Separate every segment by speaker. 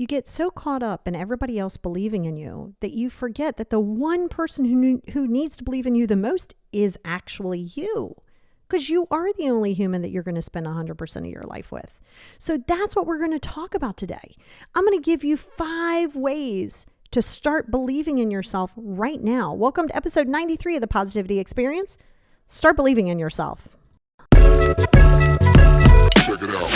Speaker 1: You get so caught up in everybody else believing in you that you forget that the one person who needs to believe in you the most is actually you. Because you are the only human that you're going to spend 100% of your life with. So that's what we're going to talk about today. I'm going to give you 5 ways to start believing in yourself right now. Welcome to episode 93 of the Positivity Experience. Start believing in yourself. Check it out.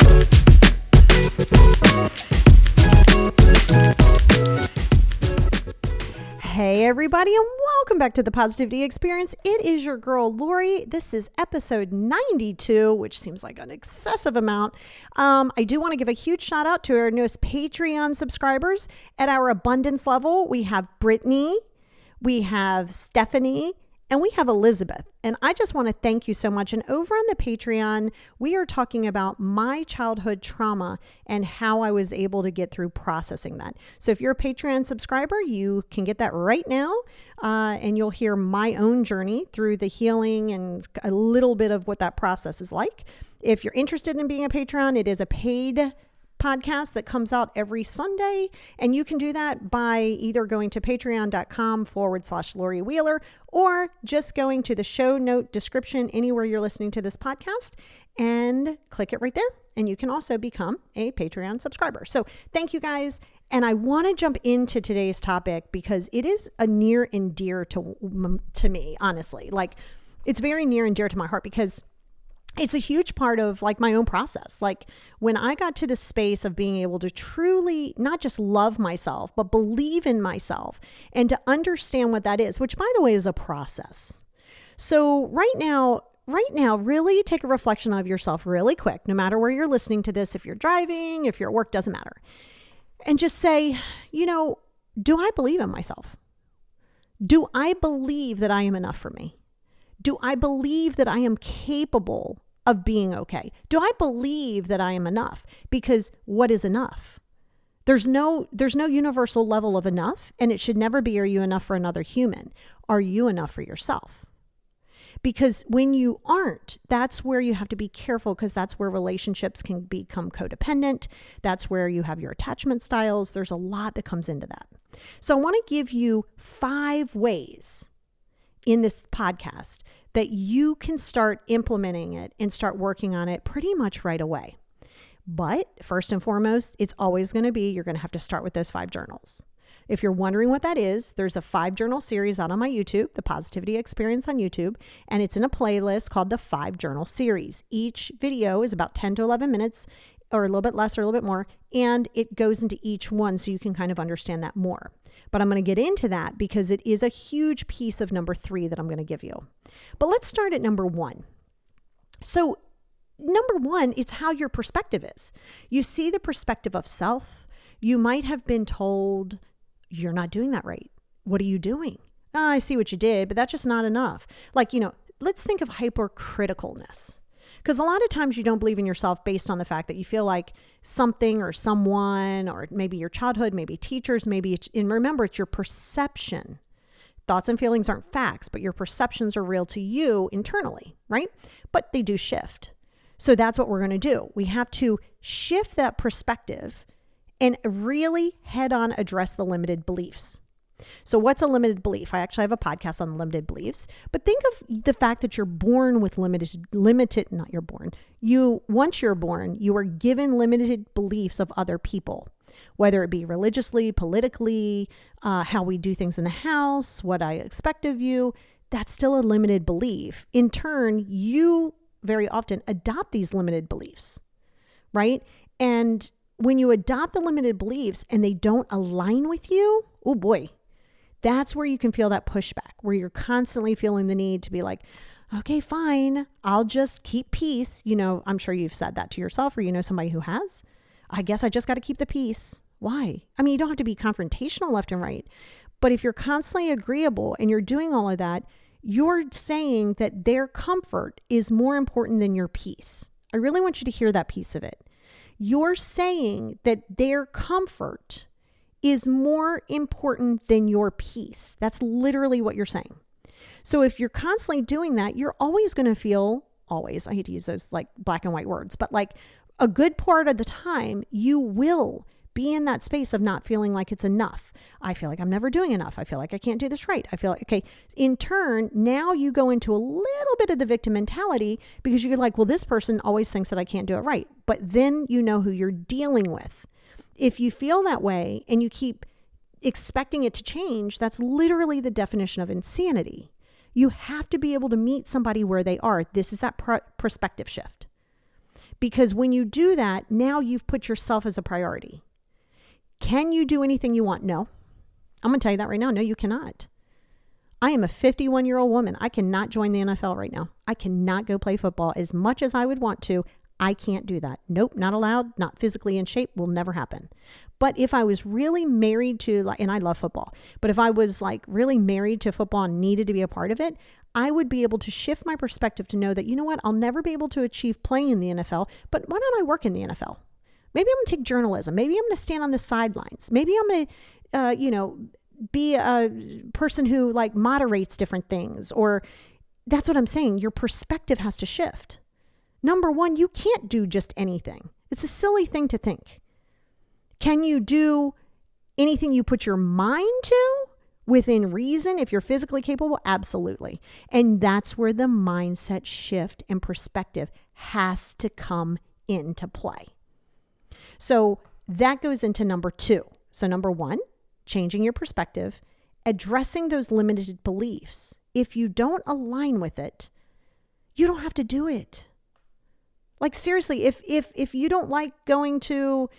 Speaker 1: Hey everybody, and welcome back to the Positivity Experience. It is your girl Lori. This is episode 92, which seems like an excessive amount. I do want to give a huge shout out to our newest Patreon subscribers. At our abundance level, we have Brittany, we have Stephanie, and we have Elizabeth. And I just want to thank you so much. And over on the Patreon, we are talking about my childhood trauma and how I was able to get through processing that. So if you're a Patreon subscriber, you can get that right now. And you'll hear my own journey through the healing and a little bit of what that process is like. If you're interested in being a Patreon, it is a paid podcast that comes out every Sunday. And you can do that by either going to patreon.com/Lori Wheeler or just going to the show note description anywhere you're listening to this podcast and click it right there. And you can also become a Patreon subscriber. So thank you guys. And I want to jump into today's topic because it is a near and dear to me, honestly. Like, it's very near and dear to my heart because it's a huge part of like my own process. Like when I got to the space of being able to truly not just love myself, but believe in myself and to understand what that is, which by the way is a process. So right now, really take a reflection of yourself really quick, no matter where you're listening to this, if you're driving, if you're at work, doesn't matter. And just say, do I believe in myself? Do I believe that I am enough for me? Do I believe that I am capable of being okay? Do I believe that I am enough? Because what is enough? There's no universal level of enough, and it should never be, are you enough for another human? Are you enough for yourself? Because when you aren't, that's where you have to be careful, because that's where relationships can become codependent. That's where you have your attachment styles. There's a lot that comes into that. So I want to give you 5 ways in this podcast that you can start implementing it and start working on it pretty much right away. But first and foremost, it's always going to be, you're going to have to start with those 5 journals. If you're wondering what that is, there's a 5 journal series out on my YouTube, the Positivity Experience on YouTube, and it's in a playlist called the 5 journal series. Each video is about 10 to 11 minutes or a little bit less or a little bit more, and it goes into each one so you can kind of understand that more. But I'm going to get into that because it is a huge piece of number 3 that I'm going to give you. But let's start at number 1. So number 1, it's how your perspective is. You see the perspective of self. You might have been told, you're not doing that right. What are you doing? Oh, I see what you did, but that's just not enough. Like, let's think of hypercriticalness. Because a lot of times you don't believe in yourself based on the fact that you feel like something or someone, or maybe your childhood, maybe teachers, and remember, it's your perception. Thoughts and feelings aren't facts, but your perceptions are real to you internally, right? But they do shift. So that's what we're going to do. We have to shift that perspective and really head on address the limited beliefs. So what's a limited belief? I actually have a podcast on limited beliefs, but think of the fact that you're born with once you're born, you are given limited beliefs of other people, whether it be religiously, politically, how we do things in the house, what I expect of you. That's still a limited belief. In turn, you very often adopt these limited beliefs, right? And when you adopt the limited beliefs and they don't align with you, oh boy, that's where you can feel that pushback, where you're constantly feeling the need to be like, okay, fine, I'll just keep peace. I'm sure you've said that to yourself, or somebody who has. I guess I just got to keep the peace. Why? I mean, you don't have to be confrontational left and right. But if you're constantly agreeable and you're doing all of that, you're saying that their comfort is more important than your peace. I really want you to hear that piece of it. You're saying that their comfort is more important than your peace. That's literally what you're saying. So if you're constantly doing that, you're always going to feel, I hate to use those like black and white words, but like a good part of the time, you will be in that space of not feeling like it's enough. I feel like I'm never doing enough. I feel like I can't do this right. I feel like, okay, in turn, now you go into a little bit of the victim mentality because you're like, well, this person always thinks that I can't do it right. But then you know who you're dealing with. If you feel that way and you keep expecting it to change, that's literally the definition of insanity. You have to be able to meet somebody where they are. This is that perspective shift. Because when you do that, now you've put yourself as a priority. Can you do anything you want? No. I'm going to tell you that right now. No, you cannot. I am a 51-year-old woman. I cannot join the NFL right now. I cannot go play football as much as I would want to. I can't do that. Nope, not allowed, not physically in shape, will never happen. But if I was really married to, and I love football, but if I was like really married to football and needed to be a part of it, I would be able to shift my perspective to know that, you know what, I'll never be able to achieve playing in the NFL, but why don't I work in the NFL? Maybe I'm going to take journalism. Maybe I'm going to stand on the sidelines. Maybe I'm going to, be a person who like moderates different things. Or that's what I'm saying. Your perspective has to shift. Number one, you can't do just anything. It's a silly thing to think. Can you do anything you put your mind to within reason if you're physically capable? Absolutely. And that's where the mindset shift and perspective has to come into play. So that goes into number two. So number one, changing your perspective, addressing those limited beliefs. If you don't align with it, you don't have to do it. Like seriously, if you don't like going to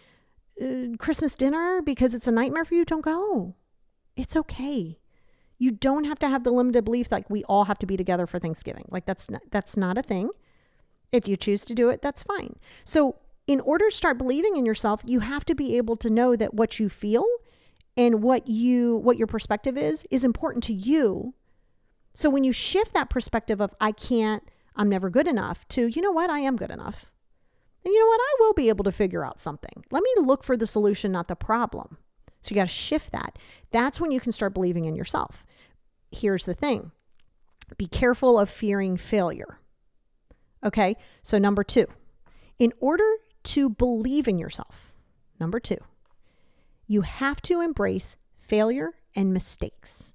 Speaker 1: Christmas dinner because it's a nightmare for you, don't go. It's okay. You don't have to have the limited belief like we all have to be together for Thanksgiving. Like that's not a thing. If you choose to do it, that's fine. So in order to start believing in yourself, you have to be able to know that what you feel and what your perspective is important to you. So when you shift that perspective of I can't, I'm never good enough to, you know what, I am good enough. And you know what, I will be able to figure out something. Let me look for the solution, not the problem. So you got to shift that. That's when you can start believing in yourself. Here's the thing. Be careful of fearing failure. Okay, so number two, in order to believe in yourself, number two, you have to embrace failure and mistakes.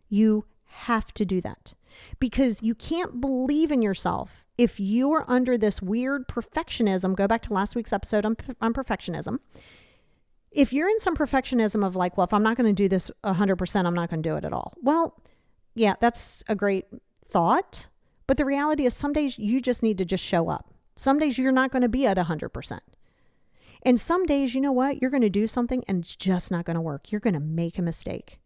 Speaker 1: You have to do that because you can't believe in yourself if you are under this weird perfectionism. Go back to last week's episode on perfectionism. If you're in some perfectionism of like, well, if I'm not going to do this 100%, I'm not going to do it at all. Well, yeah, that's a great thought. But the reality is some days you just need to just show up. Some days you're not going to be at 100%. And some days, you know what? You're going to do something and it's just not going to work. You're going to make a mistake.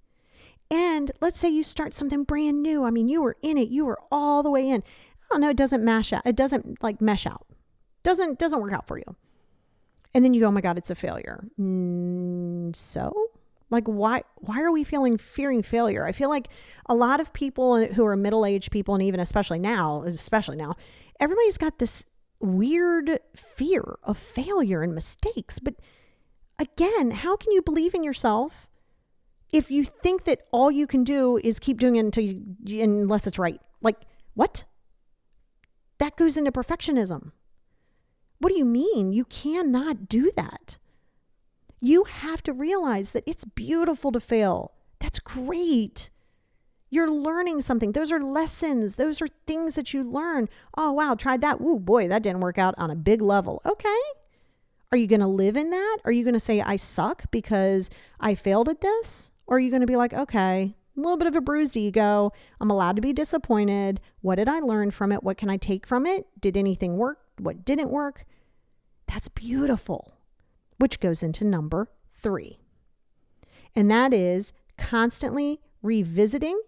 Speaker 1: And let's say you start something brand new. I mean, you were in it. You were all the way in. Oh no, it doesn't mash out. It doesn't like mesh out. Doesn't work out for you. And then you go, oh my God, it's a failure. So like, why are we fearing failure? I feel like a lot of people who are middle-aged people, and even especially now, everybody's got this weird fear of failure and mistakes. But again, how can you believe in yourself if you think that all you can do is keep doing it unless it's right? Like, what? That goes into perfectionism. What do you mean? You cannot do that. You have to realize that it's beautiful to fail. That's great. You're learning something. Those are lessons. Those are things that you learn. Oh, wow, tried that. Ooh, boy, that didn't work out on a big level. Okay. Are you going to live in that? Are you going to say, I suck because I failed at this? Or are you going to be like, okay, a little bit of a bruised ego. I'm allowed to be disappointed. What did I learn from it? What can I take from it? Did anything work? What didn't work? That's beautiful. Which goes into number 3. And that is constantly revisiting,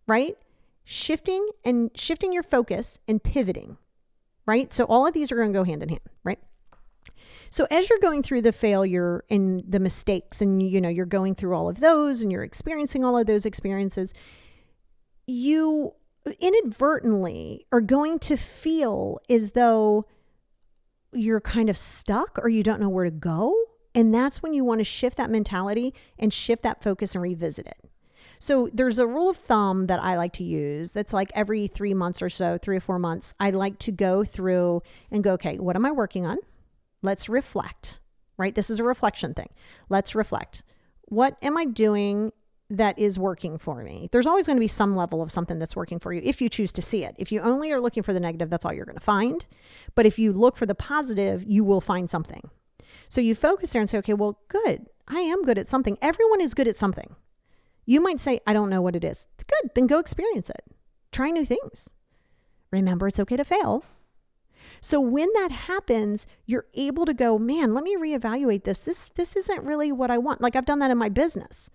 Speaker 1: right? Shifting your focus and pivoting, right? So all of these are going to go hand in hand, right? So as you're going through the failure and the mistakes and, you're going through all of those and you're experiencing all of those experiences, you inadvertently are going to feel as though you're kind of stuck or you don't know where to go. And that's when you want to shift that mentality and shift that focus and revisit it. So there's a rule of thumb that I like to use that's like every 3 months or so, 3 or 4 months, I like to go through and go, okay, what am I working on? Let's reflect. right? This is a reflection thing. Let's reflect. What am I doing that is working for me? There's always going to be some level of something that's working for you if you choose to see it. If you only are looking for the negative, that's all you're going to find. But if you look for the positive, you will find something. So you focus there and say, okay, well, good. I am good at something. Everyone is good at something. You might say, I don't know what it is. Good. Then go experience it. Try new things. Remember, it's okay to fail. So when that happens, you're able to go, man, let me reevaluate this. This isn't really what I want. Like I've done that in my business.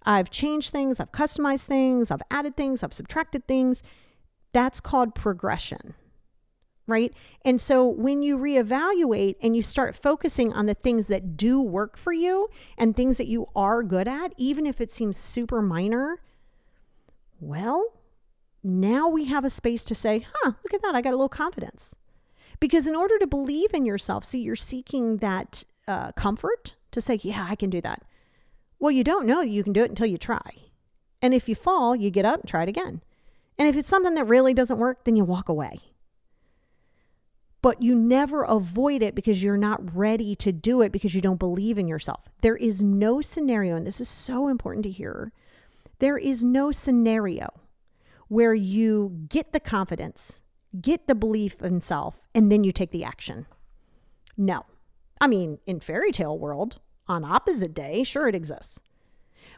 Speaker 1: I've changed things. I've customized things. I've added things. I've subtracted things. That's called progression, right? And so when you reevaluate and you start focusing on the things that do work for you and things that you are good at, even if it seems super minor, well, now we have a space to say, look at that. I got a little confidence. Because in order to believe in yourself, see, you're seeking that comfort to say, yeah, I can do that. Well, you don't know that you can do it until you try. And if you fall, you get up and try it again. And if it's something that really doesn't work, then you walk away. But you never avoid it because you're not ready to do it because you don't believe in yourself. There is no scenario, and this is so important to hear, there is no scenario where you get the confidence, get the belief in self, and then you take the action. No. I mean, in fairy tale world, on opposite day, sure it exists.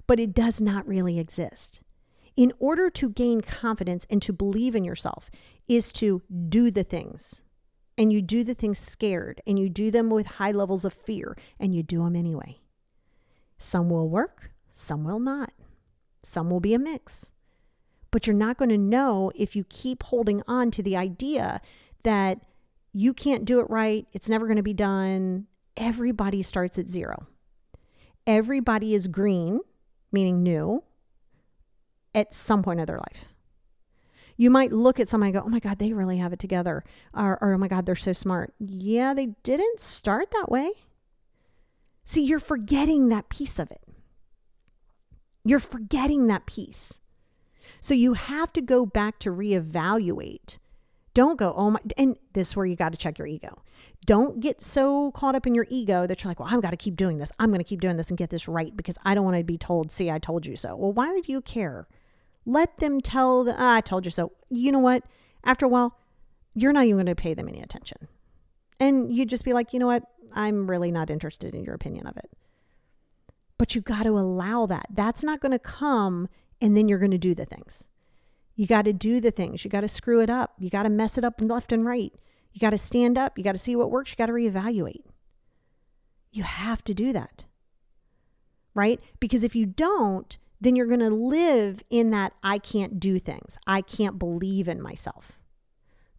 Speaker 1: But it does not really exist. In order to gain confidence and to believe in yourself is to do the things. And you do the things scared, and you do them with high levels of fear, and you do them anyway. Some will work, some will not. Some will be a mix. But you're not going to know if you keep holding on to the idea that you can't do it right, it's never going to be done. Everybody starts at zero. Everybody is green, meaning new, at some point of their life. You might look at somebody and go, oh my God, they really have it together. Or oh my God, they're so smart. Yeah, they didn't start that way. See, you're forgetting that piece of it. You're forgetting that piece. So you have to go back to reevaluate. Don't go, oh my, and this is where you got to check your ego. Don't get so caught up in your ego that you're like, well, I've got to keep doing this. I'm going to keep doing this and get this right because I don't want to be told, see, I told you so. Well, why do you care? Let them tell, I told you so. You know what? After a while, you're not even going to pay them any attention. And you just be like, you know what? I'm really not interested in your opinion of it. But you got to allow that. That's not going to come and then you're going to do the things. You got to do the things. You got to screw it up. You got to mess it up left and right. You got to stand up. You got to see what works. You got to reevaluate. You have to do that, right? Because if you don't, then you're going to live in that I can't do things. I can't believe in myself.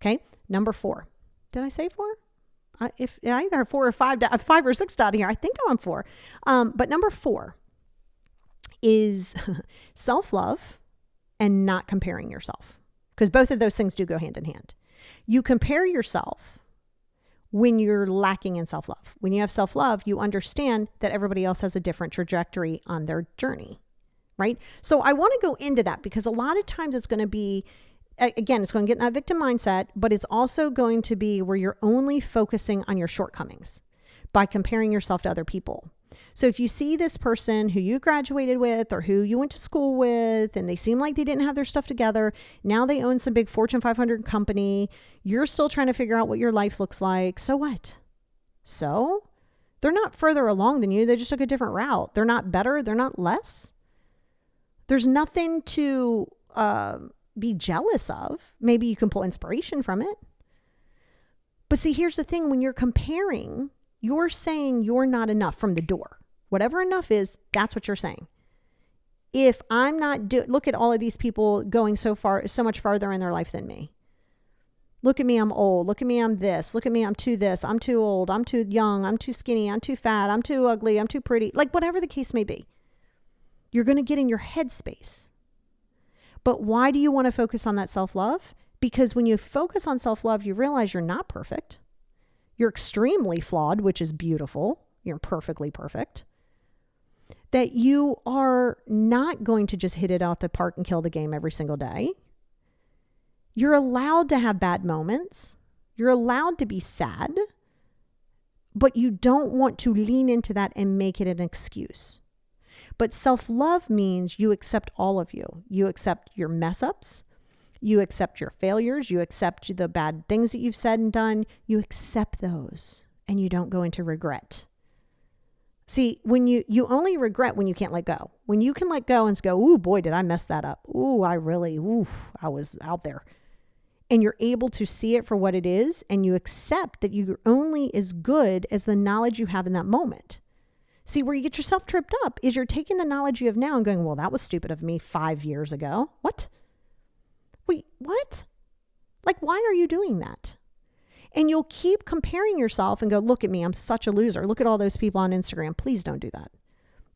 Speaker 1: Okay. Number 4. Did I say 4? If I either have 4 or 5, 5 or 6 down here. I think I'm on 4. But number 4 is self-love and not comparing yourself. Because both of those things do go hand in hand. You compare yourself when you're lacking in self-love. When you have self-love, you understand that everybody else has a different trajectory on their journey, right? So I want to go into that because a lot of times it's going to be, again, it's going to get in that victim mindset, but it's also going to be where you're only focusing on your shortcomings by comparing yourself to other people. So if you see this person who you graduated with or who you went to school with and they seem like they didn't have their stuff together, now they own some big Fortune 500 company, you're still trying to figure out what your life looks like. So what? So they're not further along than you. They just took a different route. They're not better. They're not less. There's nothing to be jealous of. Maybe you can pull inspiration from it. But see, here's the thing. When you're comparing, you're saying you're not enough from the door. Whatever enough is, that's what you're saying. If I'm not look at all of these people going so much farther in their life than me. Look at me, I'm old. Look at me, I'm this. Look at me, I'm too this. I'm too old. I'm too young. I'm too skinny. I'm too fat. I'm too ugly. I'm too pretty. Like whatever the case may be. You're going to get in your head space. But why do you want to focus on that self-love? Because when you focus on self-love, you realize you're not perfect. You're extremely flawed, which is beautiful. You're perfectly perfect. That you are not going to just hit it out the park and kill the game every single day. You're allowed to have bad moments. You're allowed to be sad. but you don't want to lean into that and make it an excuse. But self-love means you accept all of you. You accept your mess ups. You accept your failures. You accept the bad things that you've said and done. You accept those and you don't go into regret. See, when you only regret when you can't let go. When you can let go and go, ooh, boy, did I mess that up. Ooh, I was out there. And you're able to see it for what it is. And you accept that you're only as good as the knowledge you have in that moment. See, where you get yourself tripped up is you're taking the knowledge you have now and going, well, that was stupid of me 5 years ago. What? Wait, what? Like, why are you doing that? And you'll keep comparing yourself and go, look at me, I'm such a loser. Look at all those people on Instagram. Please don't do that.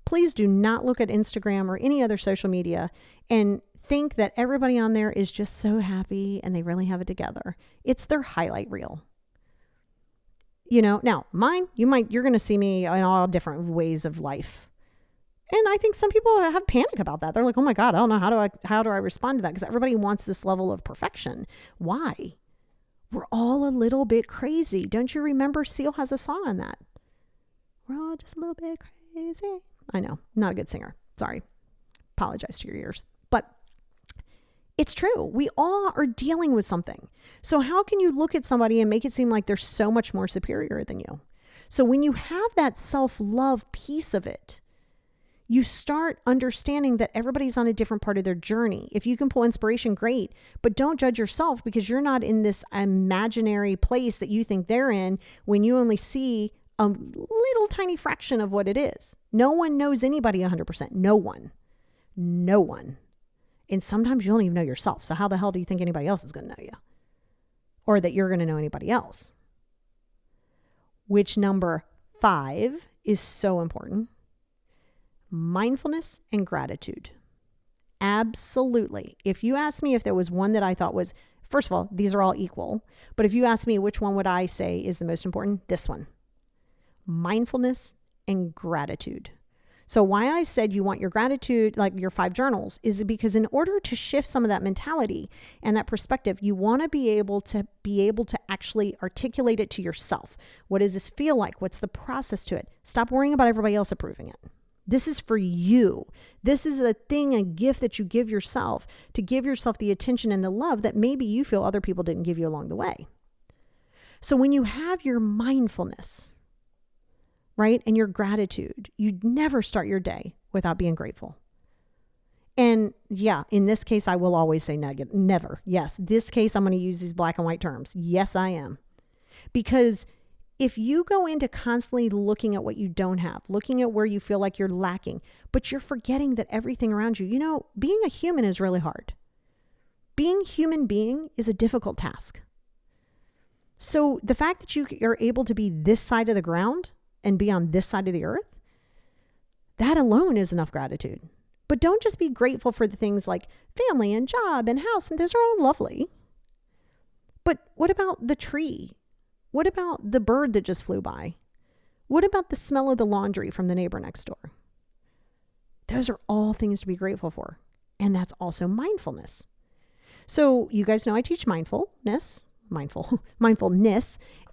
Speaker 1: Please do not look at Instagram or any other social media and think that everybody on there is just so happy and they really have it together. It's their highlight reel. Now mine, you're going to see me in all different ways of life. And I think some people have panic about that. They're like, oh my God, I don't know. How do I respond to that? Because everybody wants this level of perfection. Why? We're all a little bit crazy. Don't you remember Seal has a song on that? We're all just a little bit crazy. I know, not a good singer. Sorry. Apologize to your ears. But it's true. We all are dealing with something. So how can you look at somebody and make it seem like they're so much more superior than you? So when you have that self-love piece of it, you start understanding that everybody's on a different part of their journey. If you can pull inspiration, great, but don't judge yourself because you're not in this imaginary place that you think they're in when you only see a little tiny fraction of what it is. No one knows anybody 100%. No one. And sometimes you don't even know yourself. So how the hell do you think anybody else is going to know you? Or that you're going to know anybody else? Which number 5 is so important. Mindfulness and gratitude. Absolutely. If you ask me if there was one that I thought was, first of all, these are all equal. But if you ask me which one would I say is the most important, this one. Mindfulness and gratitude. So why I said you want your gratitude, like your 5 journals, is because in order to shift some of that mentality and that perspective, you want to be able to actually articulate it to yourself. What does this feel like? What's the process to it? Stop worrying about everybody else approving it. This is for you. This is a gift that you give yourself to give yourself the attention and the love that maybe you feel other people didn't give you along the way. So when you have your mindfulness, right, and your gratitude, you'd never start your day without being grateful. And yeah, in this case, I will always say never. Yes, this case, I'm going to use these black and white terms. Yes, I am. Because if you go into constantly looking at what you don't have, looking at where you feel like you're lacking, but you're forgetting that everything around you, being a human is really hard. Being human being is a difficult task. So the fact that you are able to be this side of the ground and be on this side of the earth, that alone is enough gratitude. But don't just be grateful for the things like family and job and house, and those are all lovely. But what about the tree? What about the bird that just flew by? What about the smell of the laundry from the neighbor next door? Those are all things to be grateful for. And that's also mindfulness. So you guys know I teach mindfulness.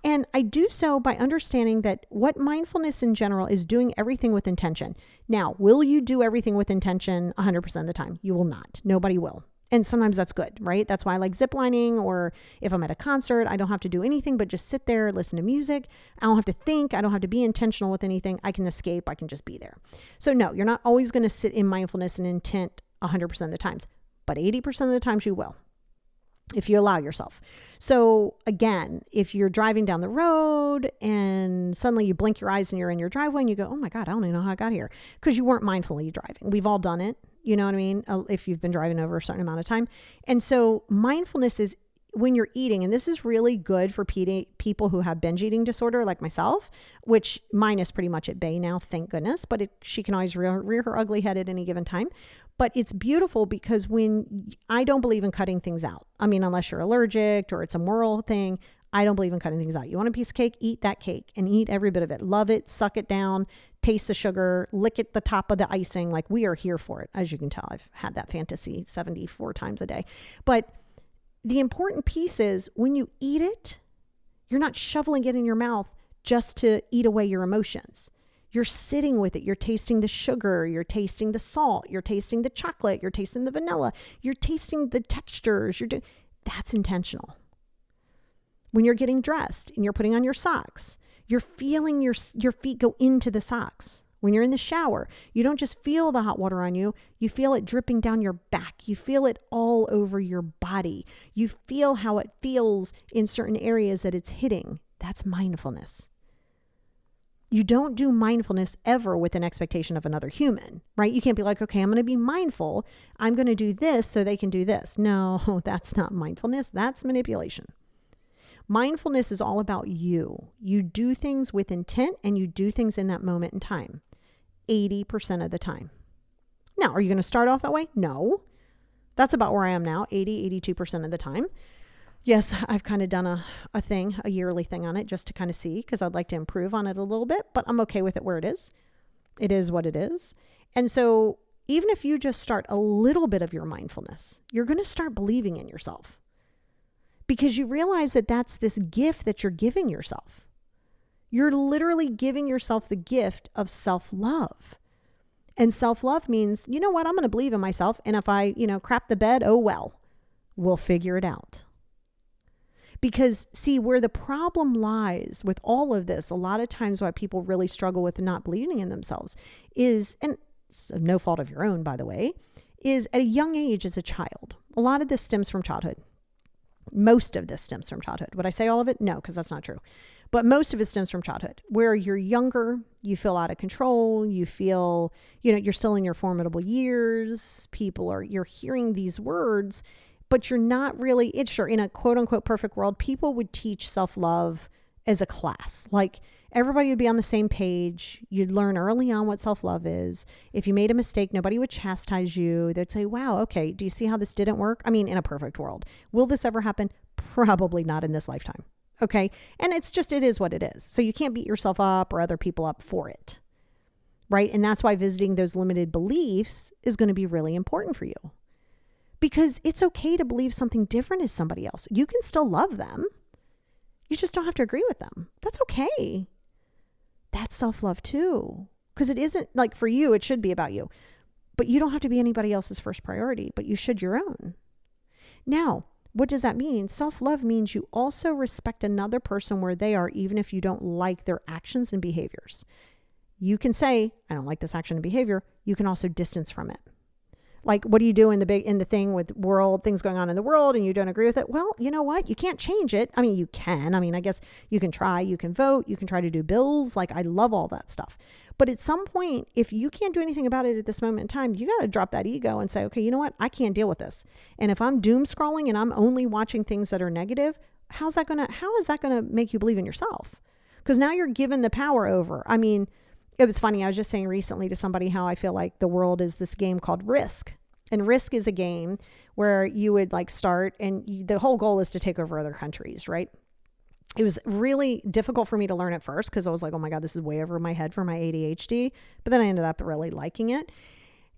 Speaker 1: And I do so by understanding that what mindfulness in general is doing everything with intention. Now, will you do everything with intention 100% of the time? You will not. Nobody will. And sometimes that's good, right? That's why I like ziplining, or if I'm at a concert, I don't have to do anything but just sit there, listen to music. I don't have to think. I don't have to be intentional with anything. I can escape. I can just be there. So no, you're not always going to sit in mindfulness and intent 100% of the times, but 80% of the times you will, if you allow yourself. So again, if you're driving down the road and suddenly you blink your eyes and you're in your driveway and you go, oh my God, I don't even know how I got here, because you weren't mindfully driving. We've all done it. You know what I mean? If you've been driving over a certain amount of time. And so mindfulness is when you're eating, and this is really good for people who have binge eating disorder like myself, which mine is pretty much at bay now, thank goodness, but she can always rear her ugly head at any given time. But it's beautiful because I don't believe in cutting things out. I mean, unless you're allergic or it's a moral thing, I don't believe in cutting things out. You want a piece of cake, eat that cake and eat every bit of it. Love it, suck it down, taste the sugar, lick at the top of the icing. Like, we are here for it. As you can tell, I've had that fantasy 74 times a day. But the important piece is when you eat it, you're not shoveling it in your mouth, just to eat away your emotions. You're sitting with it. You're tasting the sugar. You're tasting the salt. You're tasting the chocolate. You're tasting the vanilla. You're tasting the textures. That's intentional. When you're getting dressed and you're putting on your socks, you're feeling your feet go into the socks. When you're in the shower, you don't just feel the hot water on you. You feel it dripping down your back. You feel it all over your body. You feel how it feels in certain areas that it's hitting. That's mindfulness. You don't do mindfulness ever with an expectation of another human, right? You can't be like, okay, I'm going to be mindful. I'm going to do this so they can do this. No, that's not mindfulness. That's manipulation. Mindfulness is all about you. You do things with intent and you do things in that moment in time, 80% of the time. Now, are you going to start off that way? No. That's about where I am now, 82% of the time. Yes, I've kind of done a yearly thing on it just to kind of see, because I'd like to improve on it a little bit, but I'm okay with it where it is. It is what it is. And so even if you just start a little bit of your mindfulness, you're going to start believing in yourself, because you realize that that's this gift that you're giving yourself. You're literally giving yourself the gift of self-love. And self-love means, you know what, I'm going to believe in myself. And if I, crap the bed, oh well, we'll figure it out. Because see, where the problem lies with all of this, a lot of times why people really struggle with not believing in themselves is, and it's no fault of your own, by the way, is at a young age as a child. A lot of this stems from childhood. Most of this stems from childhood. Would I say all of it? No, because that's not true. But most of it stems from childhood, where you're younger, you feel out of control, you feel, you're still in your formidable years. You're hearing these words, but you're not really, in a quote unquote perfect world, people would teach self-love as a class. Like everybody would be on the same page. You'd learn early on what self-love is. If you made a mistake, nobody would chastise you. They'd say, wow, okay, do you see how this didn't work? I mean, in a perfect world. Will this ever happen? Probably not in this lifetime. Okay. And it is what it is. So you can't beat yourself up or other people up for it. Right. And that's why visiting those limited beliefs is going to be really important for you. Because it's okay to believe something different as somebody else. You can still love them. You just don't have to agree with them. That's okay. That's self-love too. Because it isn't like for you, it should be about you. But you don't have to be anybody else's first priority, but you should your own. Now, what does that mean? Self-love means you also respect another person where they are, even if you don't like their actions and behaviors. You can say, I don't like this action and behavior. You can also distance from it. Like, what do you do in the thing with things going on in the world and you don't agree with it? Well, you know what? You can't change it. I mean, you can. I mean, I guess you can try, you can vote, you can try to do bills. Like, I love all that stuff. But at some point, if you can't do anything about it at this moment in time, you got to drop that ego and say, okay, you know what? I can't deal with this. And if I'm doom scrolling and I'm only watching things that are negative, how is that going to make you believe in yourself? Because now you're given the power over. I mean, it was funny. I was just saying recently to somebody how I feel like the world is this game called Risk. And Risk is a game where you would start and the whole goal is to take over other countries, right? It was really difficult for me to learn at first because I was like, oh my God, this is way over my head for my ADHD. But then I ended up really liking it.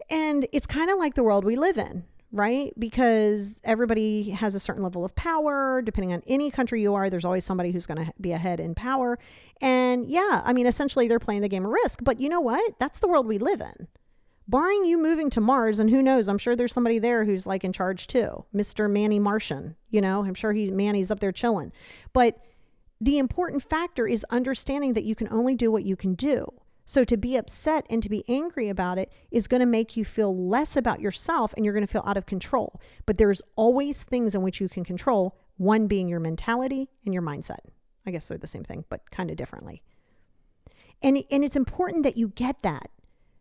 Speaker 1: And it's kind of like the world we live in, right? Because everybody has a certain level of power. Depending on any country you are, there's always somebody who's going to be ahead in power. And yeah, I mean, essentially they're playing the game of Risk. But you know what? That's the world we live in. Barring you moving to Mars, and who knows, I'm sure there's somebody there who's in charge too. Mr. Manny Martian, I'm sure Manny's up there chilling. But the important factor is understanding that you can only do what you can do. So to be upset and to be angry about it is going to make you feel less about yourself and you're going to feel out of control. But there's always things in which you can control, one being your mentality and your mindset. I guess they're the same thing, but kind of differently. And it's important that you get that.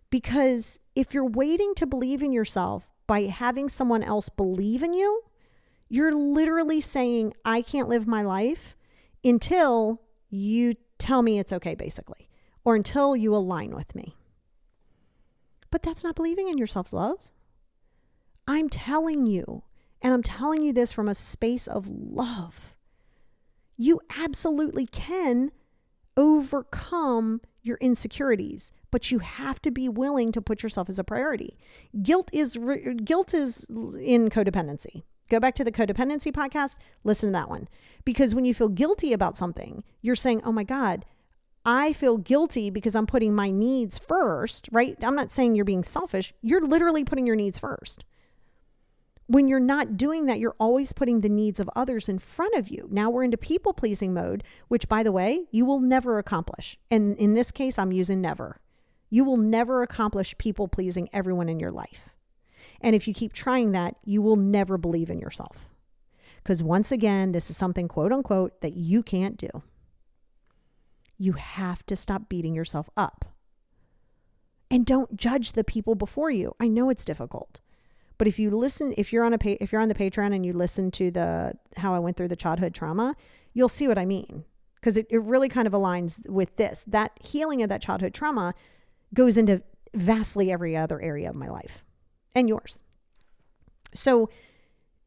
Speaker 1: Because if you're waiting to believe in yourself by having someone else believe in you, you're literally saying, I can't live my life until you tell me it's okay, basically, or until you align with me. But that's not believing in yourself, loves. I'm telling you, and I'm telling you this from a space of love. You absolutely can overcome your insecurities, but you have to be willing to put yourself as a priority. Guilt is in codependency. Go back to the codependency podcast, listen to that one. Because when you feel guilty about something, you're saying, oh my God, I feel guilty because I'm putting my needs first, right? I'm not saying you're being selfish. You're literally putting your needs first. When you're not doing that, you're always putting the needs of others in front of you. Now we're into people pleasing mode, which, by the way, you will never accomplish. And in this case, I'm using never. You will never accomplish people pleasing everyone in your life. And if you keep trying that, you will never believe in yourself. Because once again, this is something, quote unquote, that you can't do. You have to stop beating yourself up. And don't judge the people before you. I know it's difficult. But if you listen, if you're on the Patreon and you listen to how I went through the childhood trauma, you'll see what I mean. Because it really kind of aligns with this. That healing of that childhood trauma goes into vastly every other area of my life and yours. So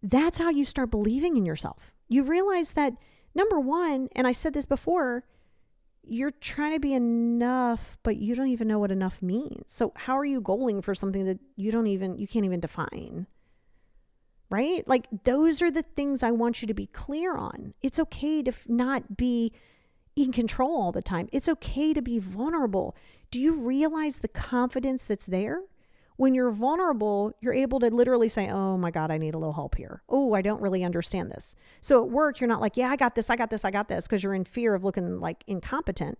Speaker 1: that's how you start believing in yourself. You realize that, number one, and I said this before, you're trying to be enough, but you don't even know what enough means. So how are you goaling for something that you can't even define? Right? Like, those are the things I want you to be clear on. It's okay to not be in control all the time. It's okay to be vulnerable. Do you realize the confidence that's there? When you're vulnerable, you're able to literally say, oh my God, I need a little help here. Oh, I don't really understand this. So at work, you're not like, yeah, I got this, because you're in fear of looking like incompetent.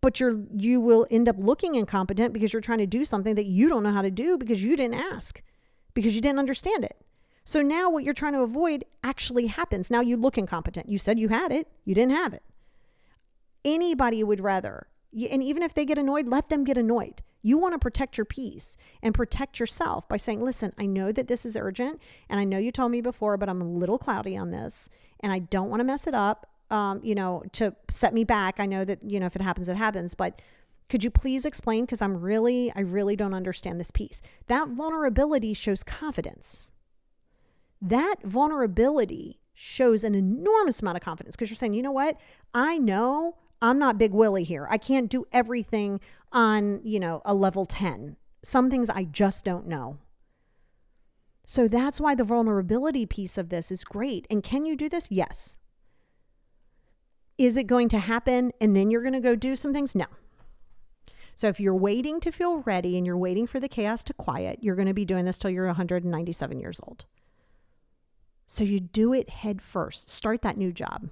Speaker 1: But you will end up looking incompetent because you're trying to do something that you don't know how to do because you didn't ask, because you didn't understand it. So now what you're trying to avoid actually happens. Now you look incompetent. You said you had it. You didn't have it. Anybody would rather. And even if they get annoyed, let them get annoyed. You want to protect your peace and protect yourself by saying, listen, I know that this is urgent, and I know you told me before, but I'm a little cloudy on this, and I don't want to mess it up, to set me back. I know that, if it happens, it happens, but could you please explain? Because I really don't understand this piece. That vulnerability shows confidence. That vulnerability shows an enormous amount of confidence, because you're saying, you know what? I know I'm not Big Willie here. I can't do everything on, a level 10. Some things I just don't know. So that's why the vulnerability piece of this is great. And can you do this? Yes. Is it going to happen and then you're going to go do some things? No. So if you're waiting to feel ready and you're waiting for the chaos to quiet, you're going to be doing this till you're 197 years old. So you do it head first. Start that new job.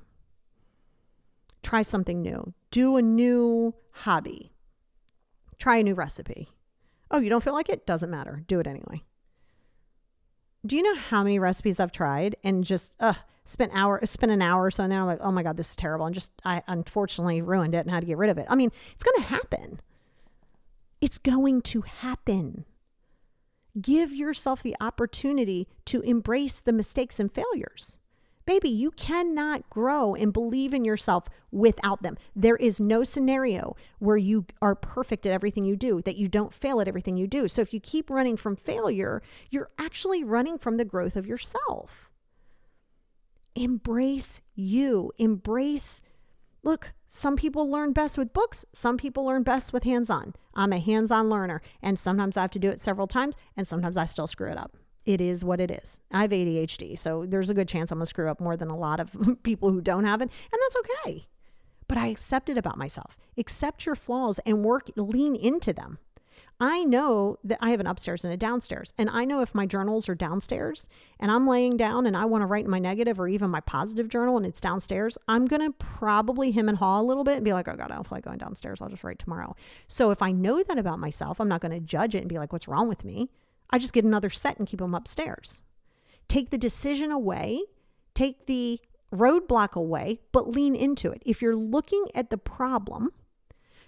Speaker 1: Try something new. Do a new hobby. Try a new recipe. Oh, you don't feel like it? Doesn't matter. Do it anyway. Do you know how many recipes I've tried and just spent an hour or so in there? I'm like, oh my God, this is terrible. And I unfortunately ruined it and had to get rid of it. I mean, it's going to happen. It's going to happen. Give yourself the opportunity to embrace the mistakes and failures. Baby, you cannot grow and believe in yourself without them. There is no scenario where you are perfect at everything you do, that you don't fail at everything you do. So if you keep running from failure, you're actually running from the growth of yourself. Embrace you. Look, some people learn best with books. Some people learn best with hands-on. I'm a hands-on learner, and sometimes I have to do it several times, and sometimes I still screw it up. It is what it is. I have ADHD, so there's a good chance I'm going to screw up more than a lot of people who don't have it, and that's okay. But I accept it about myself. Accept your flaws and lean into them. I know that I have an upstairs and a downstairs, and I know if my journals are downstairs and I'm laying down and I want to write my negative or even my positive journal and it's downstairs, I'm going to probably hem and haw a little bit and be like, oh God, I don't feel like going downstairs. I'll just write tomorrow. So if I know that about myself, I'm not going to judge it and be like, what's wrong with me? I just get another set and keep them upstairs. Take the decision away, take the roadblock away, but lean into it. If you're looking at the problem,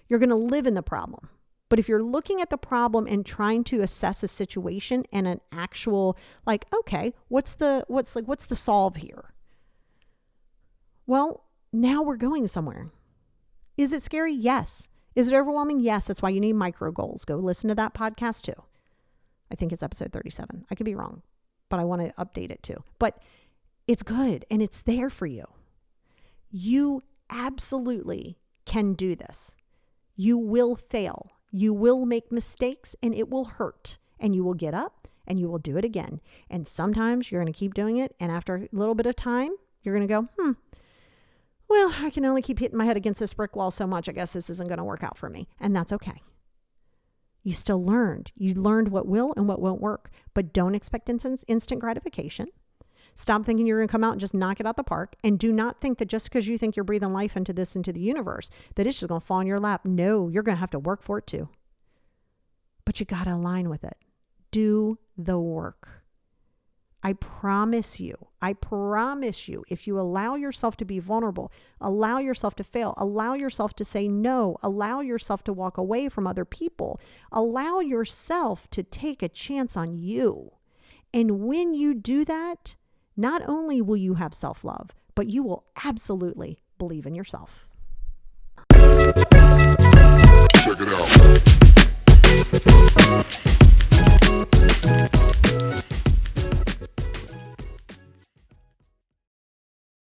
Speaker 1: you're going to live in the problem. But if you're looking at the problem and trying to assess a situation and an actual, like, okay, what's the solve here? Well, now we're going somewhere. Is it scary? Yes. Is it overwhelming? Yes. That's why you need micro goals. Go listen to that podcast too. I think it's episode 37. I could be wrong, but I want to update it too. But it's good and it's there for you. You absolutely can do this. You will fail. You will make mistakes and it will hurt, and you will get up and you will do it again. And sometimes you're going to keep doing it. And after a little bit of time, you're going to go, well, I can only keep hitting my head against this brick wall so much. I guess this isn't going to work out for me. And that's okay. You still learned. You learned what will and what won't work, but don't expect instant gratification. Stop thinking you're going to come out and just knock it out the park. And do not think that just because you think you're breathing life into the universe, that it's just going to fall in your lap. No, you're going to have to work for it too. But you got to align with it. Do the work. I promise you, if you allow yourself to be vulnerable, allow yourself to fail, allow yourself to say no, allow yourself to walk away from other people, allow yourself to take a chance on you. And when you do that, not only will you have self-love, but you will absolutely believe in yourself.
Speaker 2: Check it out.